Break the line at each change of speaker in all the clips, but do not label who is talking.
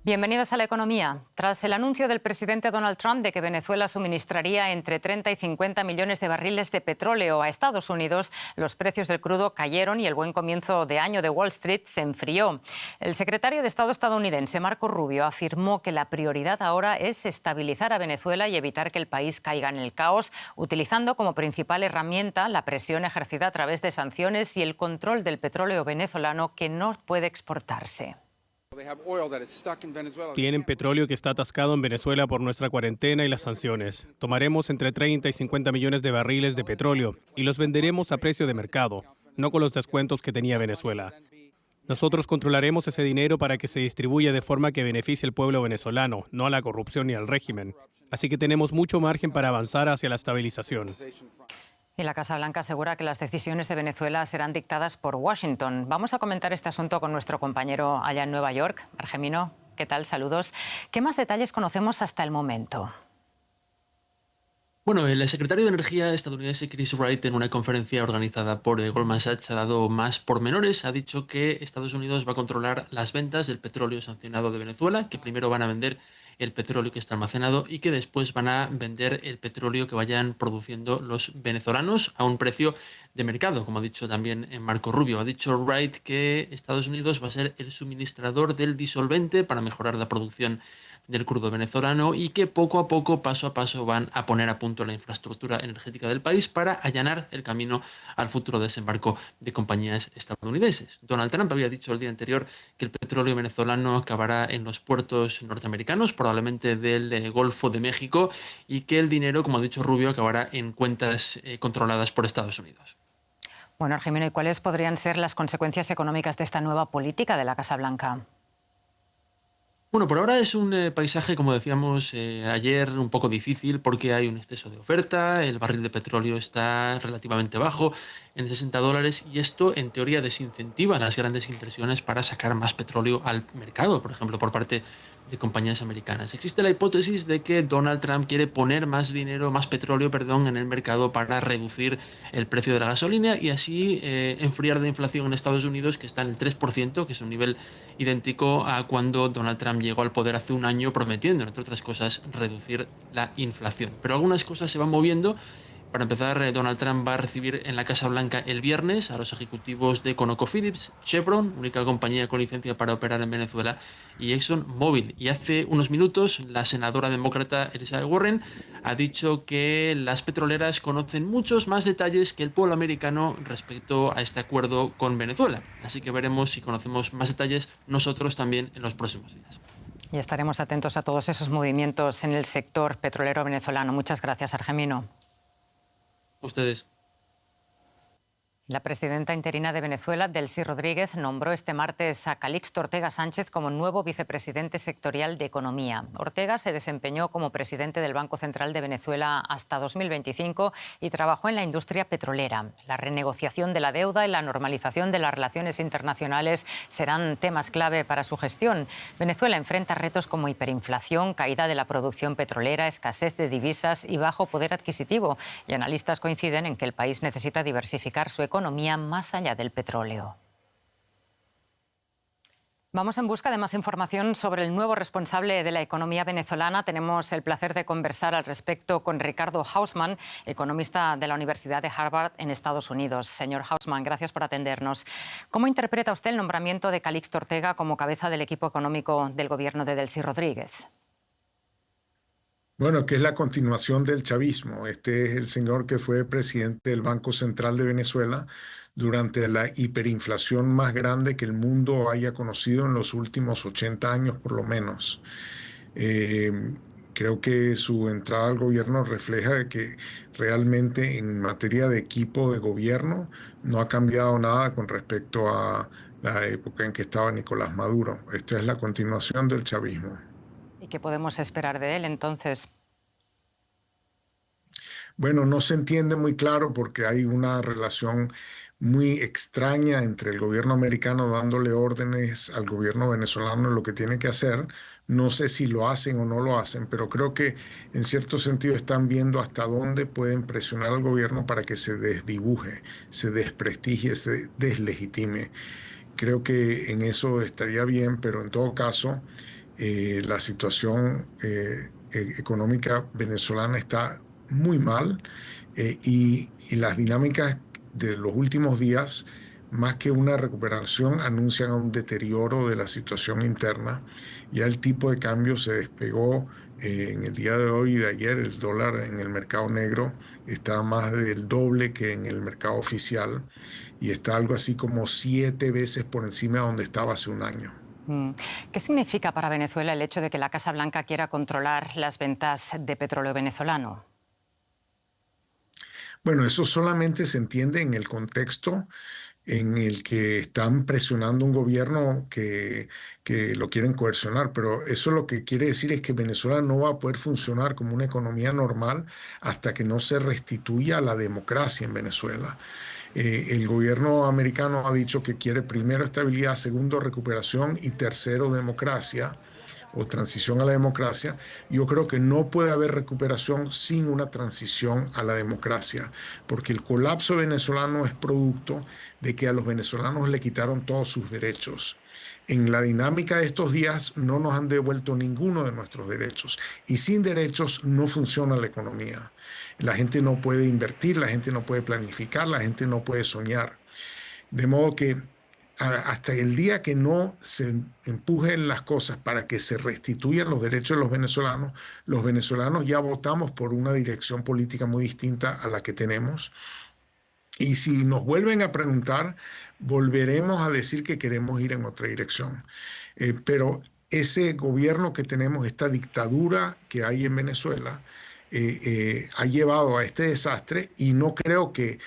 Bienvenidos a la economía. Tras el anuncio del presidente Donald Trump de que Venezuela suministraría entre 30 y 50 millones de barriles de petróleo a Estados Unidos, los precios del crudo cayeron y el buen comienzo de año de Wall Street se enfrió. El secretario de Estado estadounidense, Marco Rubio, afirmó que la prioridad ahora es estabilizar a Venezuela y evitar que el país caiga en el caos, utilizando como principal herramienta la presión ejercida a través de sanciones y el control del petróleo venezolano que no puede exportarse.
Tienen petróleo que está atascado en Venezuela por nuestra cuarentena y las sanciones. Tomaremos entre 30 y 50 millones de barriles de petróleo y los venderemos a precio de mercado, no con los descuentos que tenía Venezuela. Nosotros controlaremos ese dinero para que se distribuya de forma que beneficie al pueblo venezolano, no a la corrupción ni al régimen. Así que tenemos mucho margen para avanzar hacia la estabilización.
Y la Casa Blanca asegura que las decisiones de Venezuela serán dictadas por Washington. Vamos a comentar este asunto con nuestro compañero allá en Nueva York, Argemino. ¿Qué tal? Saludos. ¿Qué más detalles conocemos hasta el momento?
Bueno, el secretario de Energía estadounidense Chris Wright, en una conferencia organizada por Goldman Sachs, ha dado más pormenores. Ha dicho que Estados Unidos va a controlar las ventas del petróleo sancionado de Venezuela, que primero van a vender el petróleo que está almacenado y que después van a vender el petróleo que vayan produciendo los venezolanos a un precio de mercado, como ha dicho también Marco Rubio. Ha dicho Wright que Estados Unidos va a ser el suministrador del disolvente para mejorar la producción del crudo venezolano y que poco a poco, paso a paso, van a poner a punto la infraestructura energética del país para allanar el camino al futuro desembarco de compañías estadounidenses. Donald Trump había dicho el día anterior que el petróleo venezolano acabará en los puertos norteamericanos, probablemente del Golfo de México, y que el dinero, como ha dicho Rubio, acabará en cuentas controladas por Estados Unidos.
Bueno, Argemino, ¿y cuáles podrían ser las consecuencias económicas de esta nueva política de la Casa Blanca?
Bueno, por ahora es un paisaje, como decíamos ayer, un poco difícil porque hay un exceso de oferta, el barril de petróleo está relativamente bajo, en $60, y esto en teoría desincentiva las grandes inversiones para sacar más petróleo al mercado, por ejemplo, por parte de compañías americanas. Existe la hipótesis de que Donald Trump quiere poner más dinero, más petróleo, perdón, en el mercado para reducir el precio de la gasolina y así enfriar la inflación en Estados Unidos, que está en el 3%, que es un nivel idéntico a cuando Donald Trump llegó al poder hace un año, prometiendo, entre otras cosas, reducir la inflación. Pero algunas cosas se van moviendo. Para empezar, Donald Trump va a recibir en la Casa Blanca el viernes a los ejecutivos de ConocoPhillips, Chevron, única compañía con licencia para operar en Venezuela, y ExxonMobil. Y hace unos minutos, la senadora demócrata Elizabeth Warren ha dicho que las petroleras conocen muchos más detalles que el pueblo americano respecto a este acuerdo con Venezuela. Así que veremos si conocemos más detalles nosotros también en los próximos días.
Y estaremos atentos a todos esos movimientos en el sector petrolero venezolano. Muchas gracias, Argemino.
Ustedes.
La presidenta interina de Venezuela, Delcy Rodríguez, nombró este martes a Calixto Ortega Sánchez como nuevo vicepresidente sectorial de Economía. Ortega se desempeñó como presidente del Banco Central de Venezuela hasta 2025 y trabajó en la industria petrolera. La renegociación de la deuda y la normalización de las relaciones internacionales serán temas clave para su gestión. Venezuela enfrenta retos como hiperinflación, caída de la producción petrolera, escasez de divisas y bajo poder adquisitivo. Y analistas coinciden en que el país necesita diversificar su economía más allá del petróleo. Vamos en busca de más información sobre el nuevo responsable de la economía venezolana. Tenemos el placer de conversar al respecto con Ricardo Hausmann, economista de la Universidad de Harvard en Estados Unidos. Señor Hausmann, gracias por atendernos. ¿Cómo interpreta usted el nombramiento de Calixto Ortega como cabeza del equipo económico del gobierno de Delcy Rodríguez?
Bueno, que es la continuación del chavismo. Este es el señor que fue presidente del Banco Central de Venezuela durante la hiperinflación más grande que el mundo haya conocido en los últimos 80 años, por lo menos. Eh, Creo que su entrada al gobierno refleja de que realmente en materia de equipo de gobierno no ha cambiado nada con respecto a la época en que estaba Nicolás Maduro. Esta es la continuación del chavismo.
¿Y qué podemos esperar de él entonces?
Bueno, no se entiende muy claro porque hay una relación muy extraña entre el gobierno americano dándole órdenes al gobierno venezolano en lo que tiene que hacer. No sé si lo hacen o no lo hacen, pero creo que en cierto sentido están viendo hasta dónde pueden presionar al gobierno para que se desdibuje, se desprestigie, se deslegitime. Creo que en eso estaría bien, pero en todo caso La situación económica venezolana está muy mal y las dinámicas de los últimos días, más que una recuperación, anuncian un deterioro de la situación interna. Ya el tipo de cambio se despegó en el día de hoy y de ayer. El dólar en el mercado negro está más del doble que en el mercado oficial y está algo así como 7 veces por encima de donde estaba hace un año.
¿Qué significa para Venezuela el hecho de que la Casa Blanca quiera controlar las ventas de petróleo venezolano?
Bueno, eso solamente se entiende en el contexto en el que están presionando un gobierno que lo quieren coercionar, pero eso lo que quiere decir es que Venezuela no va a poder funcionar como una economía normal hasta que no se restituya la democracia en Venezuela. El gobierno americano ha dicho que quiere primero estabilidad, segundo recuperación y tercero democracia o transición a la democracia. Yo creo que no puede haber recuperación sin una transición a la democracia, porque el colapso venezolano es producto de que a los venezolanos le quitaron todos sus derechos. En la dinámica de estos días no nos han devuelto ninguno de nuestros derechos y sin derechos no funciona la economía. La gente no puede invertir, la gente no puede planificar, la gente no puede soñar. De modo que hasta el día que no se empujen las cosas para que se restituyan los derechos de los venezolanos ya votamos por una dirección política muy distinta a la que tenemos. Y si nos vuelven a preguntar, volveremos a decir que queremos ir en otra dirección. Pero ese gobierno que tenemos, esta dictadura que hay en Venezuela, ha llevado a este desastre y no creo que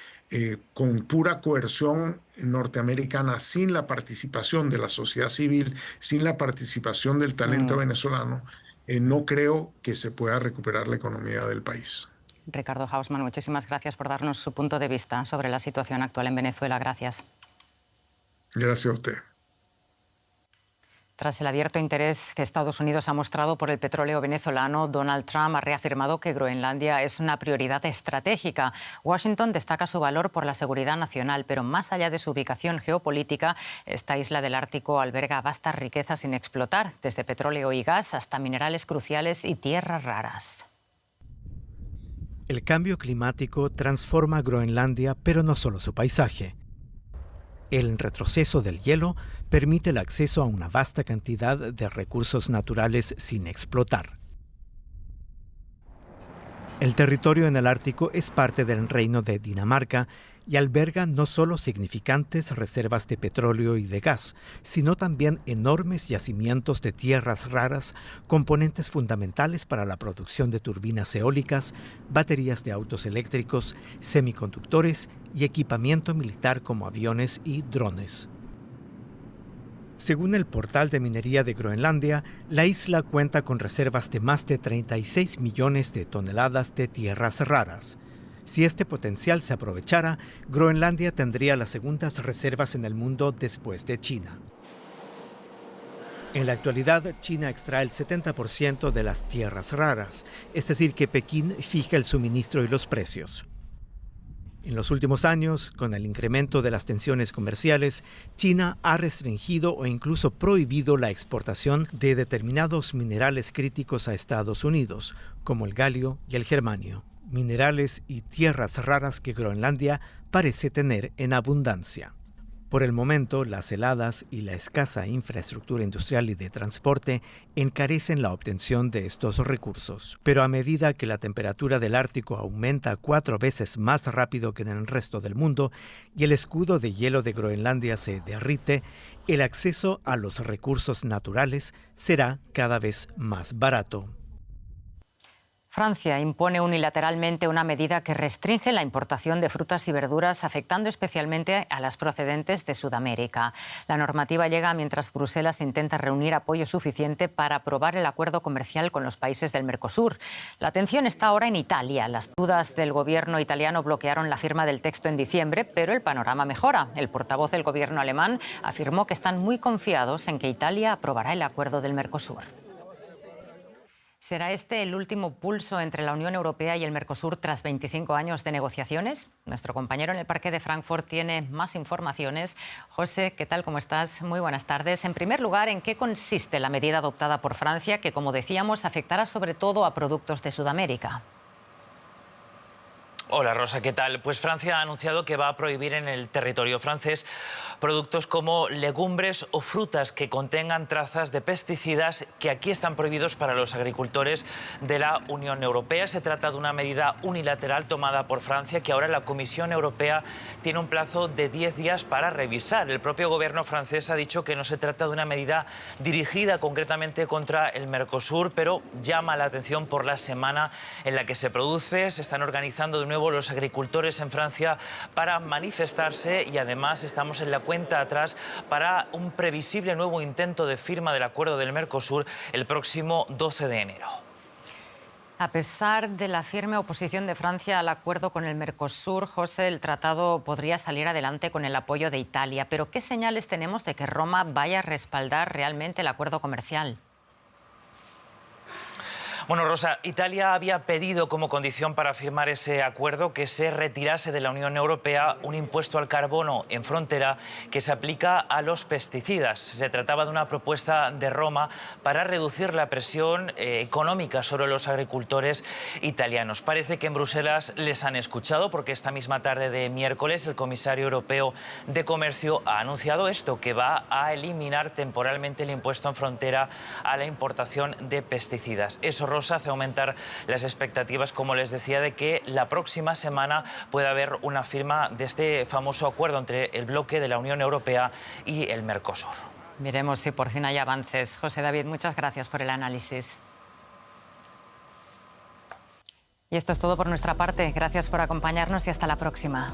con pura coerción norteamericana, sin la participación de la sociedad civil, sin la participación del talento venezolano, no creo que se pueda recuperar la economía del país.
Ricardo Hausmann, muchísimas gracias por darnos su punto de vista sobre la situación actual en Venezuela. Gracias.
Gracias a usted.
Tras el abierto interés que Estados Unidos ha mostrado por el petróleo venezolano, Donald Trump ha reafirmado que Groenlandia es una prioridad estratégica. Washington destaca su valor por la seguridad nacional, pero más allá de su ubicación geopolítica, esta isla del Ártico alberga vastas riquezas sin explotar, desde petróleo y gas hasta minerales cruciales y tierras raras.
El cambio climático transforma Groenlandia, pero no solo su paisaje. El retroceso del hielo permite el acceso a una vasta cantidad de recursos naturales sin explotar. El territorio en el Ártico es parte del Reino de Dinamarca y alberga no solo significantes reservas de petróleo y de gas, sino también enormes yacimientos de tierras raras, componentes fundamentales para la producción de turbinas eólicas, baterías de autos eléctricos, semiconductores y equipamiento militar como aviones y drones. Según el portal de minería de Groenlandia, la isla cuenta con reservas de más de 36 millones de toneladas de tierras raras. Si este potencial se aprovechara, Groenlandia tendría las segundas reservas en el mundo después de China. En la actualidad, China extrae el 70% de las tierras raras, es decir, que Pekín fija el suministro y los precios. En los últimos años, con el incremento de las tensiones comerciales, China ha restringido o incluso prohibido la exportación de determinados minerales críticos a Estados Unidos, como el galio y el germanio, minerales y tierras raras que Groenlandia parece tener en abundancia. Por el momento, las heladas y la escasa infraestructura industrial y de transporte encarecen la obtención de estos recursos. Pero a medida que la temperatura del Ártico aumenta 4 veces más rápido que en el resto del mundo y el escudo de hielo de Groenlandia se derrite, el acceso a los recursos naturales será cada vez más barato.
Francia impone unilateralmente una medida que restringe la importación de frutas y verduras, afectando especialmente a las procedentes de Sudamérica. La normativa llega mientras Bruselas intenta reunir apoyo suficiente para aprobar el acuerdo comercial con los países del Mercosur. La atención está ahora en Italia. Las dudas del gobierno italiano bloquearon la firma del texto en diciembre, pero el panorama mejora. El portavoz del gobierno alemán afirmó que están muy confiados en que Italia aprobará el acuerdo del Mercosur. ¿Será este el último pulso entre la Unión Europea y el Mercosur tras 25 años de negociaciones? Nuestro compañero en el Parque de Frankfurt tiene más informaciones. José, ¿qué tal? ¿Cómo estás? Muy buenas tardes. En primer lugar, ¿en qué consiste la medida adoptada por Francia que, como decíamos, afectará sobre todo a productos de Sudamérica?
Hola Rosa, ¿qué tal? Pues Francia ha anunciado que va a prohibir en el territorio francés productos como legumbres o frutas que contengan trazas de pesticidas que aquí están prohibidos para los agricultores de la Unión Europea. Se trata de una medida unilateral tomada por Francia que ahora la Comisión Europea tiene un plazo de 10 días para revisar. El propio gobierno francés ha dicho que no se trata de una medida dirigida concretamente contra el Mercosur, pero llama la atención por la semana en la que se produce. Se están organizando de nuevo los agricultores en Francia para manifestarse y además estamos en la cuenta atrás para un previsible nuevo intento de firma del acuerdo del Mercosur el próximo 12 de enero.
A pesar de la firme oposición de Francia al acuerdo con el Mercosur, José, el tratado podría salir adelante con el apoyo de Italia. Pero ¿qué señales tenemos de que Roma vaya a respaldar realmente el acuerdo comercial?
Bueno, Rosa, Italia había pedido como condición para firmar ese acuerdo que se retirase de la Unión Europea un impuesto al carbono en frontera que se aplica a los pesticidas. Se trataba de una propuesta de Roma para reducir la presión económica sobre los agricultores italianos. Parece que en Bruselas les han escuchado porque esta misma tarde de miércoles el comisario europeo de Comercio ha anunciado esto, que va a eliminar temporalmente el impuesto en frontera a la importación de pesticidas. Eso, Rosa, hace aumentar las expectativas, como les decía, de que la próxima semana pueda haber una firma de este famoso acuerdo entre el bloque de la Unión Europea y el Mercosur.
Miremos si por fin hay avances. José David, muchas gracias por el análisis. Y esto es todo por nuestra parte. Gracias por acompañarnos y hasta la próxima.